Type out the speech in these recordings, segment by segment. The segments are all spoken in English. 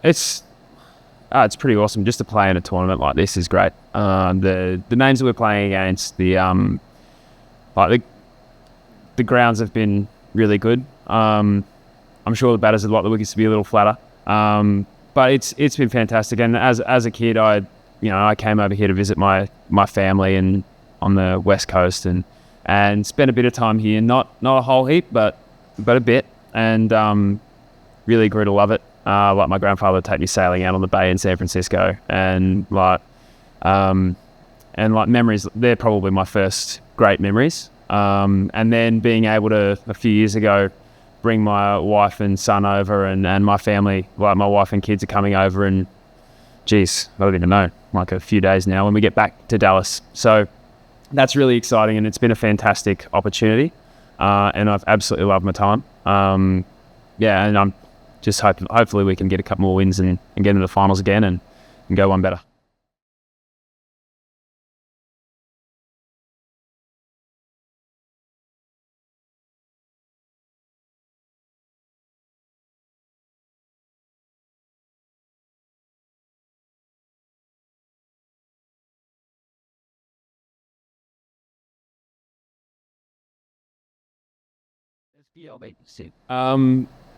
it's pretty awesome just to play in a tournament like this is great. The names that we're playing against, the grounds have been really good. I'm sure the batters would like the wickets to be a little flatter. But it's been fantastic. And as a kid, I came over here to visit my family and on the West Coast and spent a bit of time here. Not a whole heap, but a bit. And really grew to love it. Like my grandfather would take me sailing out on the bay in San Francisco, and memories. They're probably my first great memories. And then being able to a few years ago bring my wife and son over, and my family, like my wife and kids are coming over, and geez, I don't even know, like a few days now when we get back to Dallas. So that's really exciting, and it's been a fantastic opportunity. And I've absolutely loved my time. And I'm just hopefully we can get a couple more wins and get into the finals again and go one better.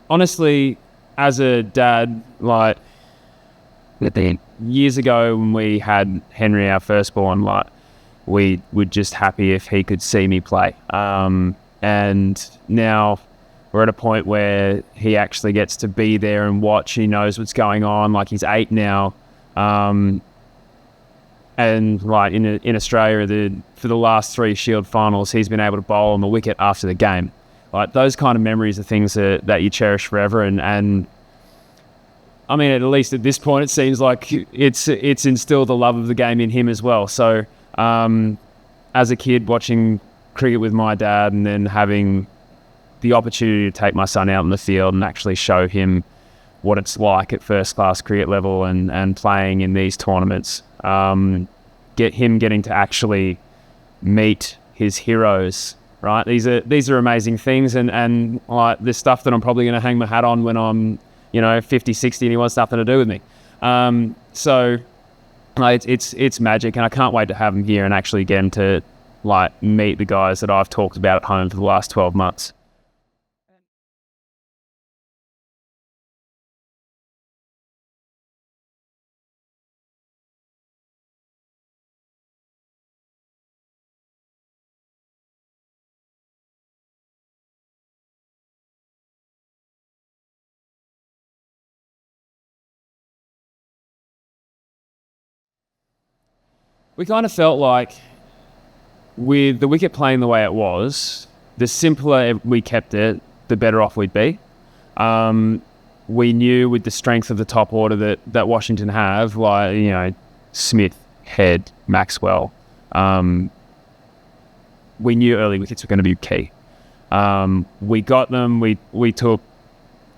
Honestly, as a dad, like years ago when we had Henry, our firstborn, like we were just happy if he could see me play. And now we're at a point where he actually gets to be there and watch. He knows what's going on. Like he's 8 now. And like in Australia, for the last 3 Shield finals, he's been able to bowl on the wicket after the game. Like those kind of memories are things that you cherish forever. And I mean, at least at this point, it seems like it's instilled the love of the game in him as well. So as a kid watching cricket with my dad and then having the opportunity to take my son out in the field and actually show him what it's like at first class cricket level and playing in these tournaments, getting to actually meet his heroes. Right, these are amazing things, and like this stuff that I'm probably going to hang my hat on when I'm 50, 60, and he wants nothing to do with me. So it's magic, and I can't wait to have him here and actually get him to like meet the guys that I've talked about at home for the last 12 months. We kind of felt like with the wicket playing the way it was, the simpler we kept it, the better off we'd be. We knew with the strength of the top order that Washington have, like, Smith, Head, Maxwell, we knew early wickets were going to be key. We got them. We took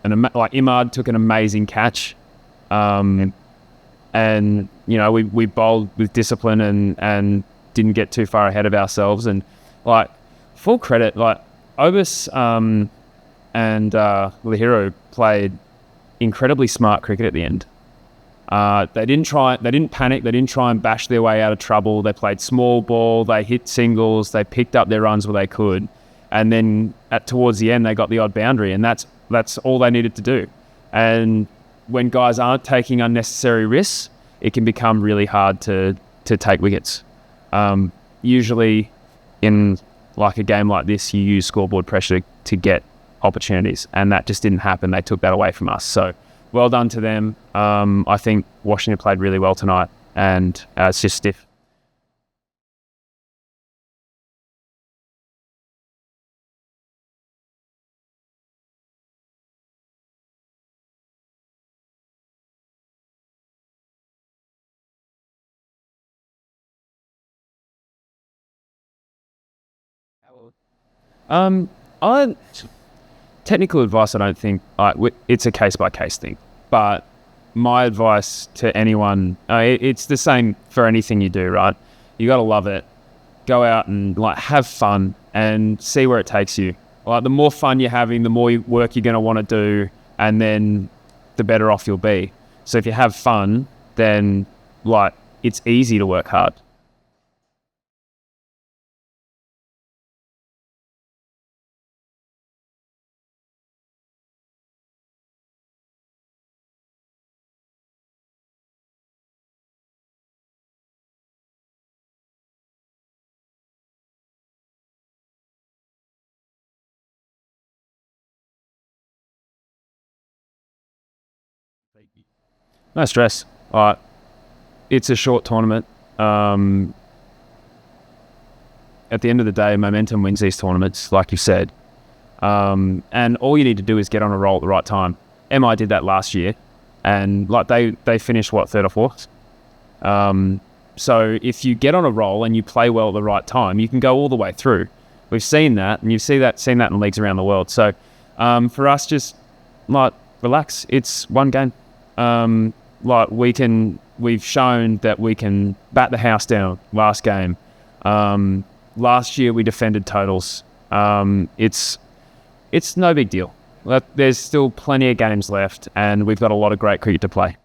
Imad took an amazing catch. And we bowled with discipline and didn't get too far ahead of ourselves. And like full credit, like Obus and Lahiro played incredibly smart cricket at the end. They didn't panic. They didn't try and bash their way out of trouble. They played small ball. They hit singles. They picked up their runs where they could, and then towards the end they got the odd boundary, and that's all they needed to do. And when guys aren't taking unnecessary risks, it can become really hard to take wickets. Usually in like a game like this, you use scoreboard pressure to get opportunities, and that just didn't happen. They took that away from us. So well done to them. I think Washington played really well tonight, and it's just stiff. I technical advice, I don't think it's a case by case thing. But my advice to anyone, it's the same for anything you do, right? You got to love it. Go out and have fun and see where it takes you. Like the more fun you're having, the more work you're going to want to do, and then the better off you'll be. So if you have fun, then like it's easy to work hard. No stress. It's a short tournament. At the end of the day, momentum wins these tournaments, like you said. And all you need to do is get on a roll at the right time. MI did that last year, and like they finished third or fourth. So if you get on a roll and you play well at the right time, you can go all the way through. We've seen that, and seen that in leagues around the world. So for us, just like relax. It's one game. We've shown that we can bat the house down last game. Last year we defended totals. It's no big deal. There's still plenty of games left, and we've got a lot of great cricket to play.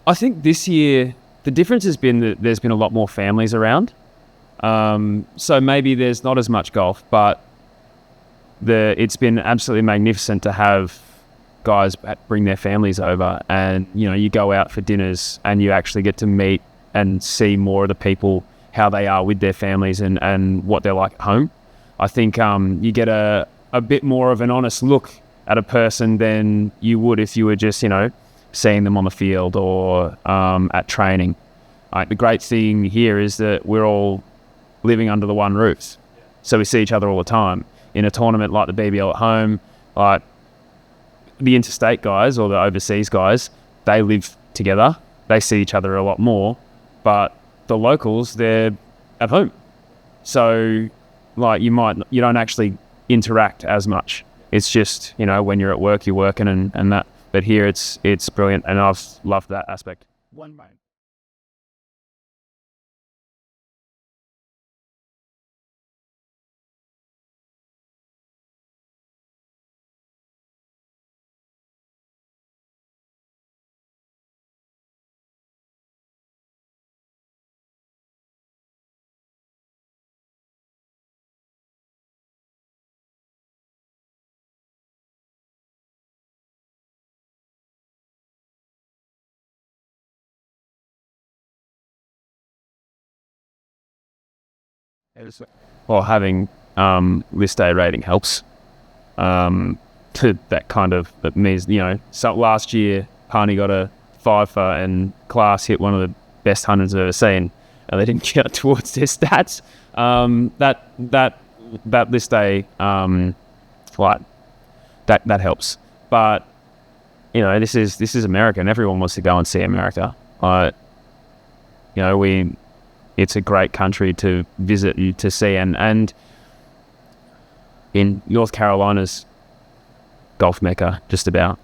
I think this year the difference has been that there's been a lot more families around. So maybe there's not as much golf, but it's been absolutely magnificent to have guys bring their families over, and you go out for dinners and you actually get to meet and see more of the people, how they are with their families and what they're like at home. I think you get a bit more of an honest look at a person than you would if you were just seeing them on the field or at training. The great thing here is that we're all living under the one roof, so we see each other all the time. In a tournament like the BBL at home, like the interstate guys or the overseas guys, they live together, they see each other a lot more, but the locals, they're at home, so like you don't actually interact as much. It's just when you're at work, you're working and that. But here it's brilliant, and I've loved that aspect. One mind. Well, having list A rating helps. That means So last year, Parney got a 5 for, and Class hit one of the best hundreds I've ever seen, and they didn't count towards their stats. That list A, that helps. But this is America, and everyone wants to go and see America. It's a great country to visit and to see, and in North Carolina's golf mecca, just about.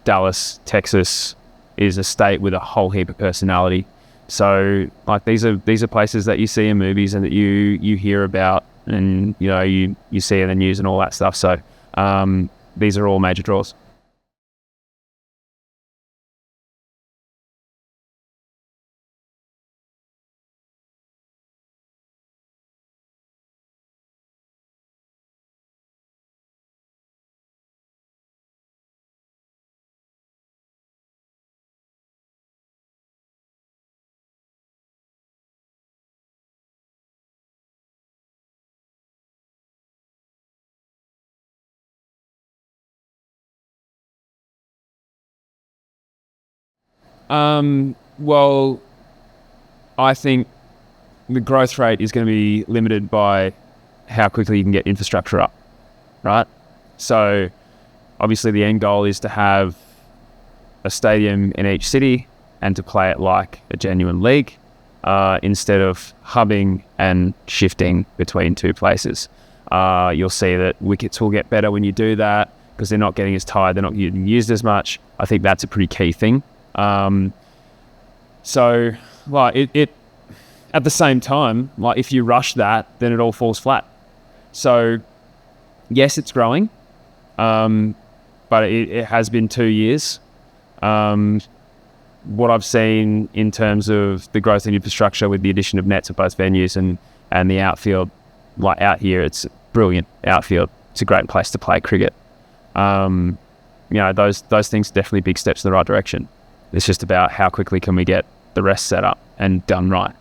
Dallas, Texas is a state with a whole heap of personality. So like these are places that you see in movies and that you hear about, and you see in the news and all that stuff. So these are all major draws. Well, I think the growth rate is going to be limited by how quickly you can get infrastructure up, right? So obviously the end goal is to have a stadium in each city and to play it like a genuine league, instead of hubbing and shifting between two places. You'll see that wickets will get better when you do that because they're not getting as tired, they're not getting used as much. I think that's a pretty key thing. So, like, it at the same time, like, if you rush that, then it all falls flat. So, yes, it's growing, but it has been 2 years. What I've seen in terms of the growth in infrastructure with the addition of nets at both venues and the outfield, like out here, it's a brilliant outfield. It's a great place to play cricket. Those things are definitely big steps in the right direction. It's just about how quickly can we get the rest set up and done right.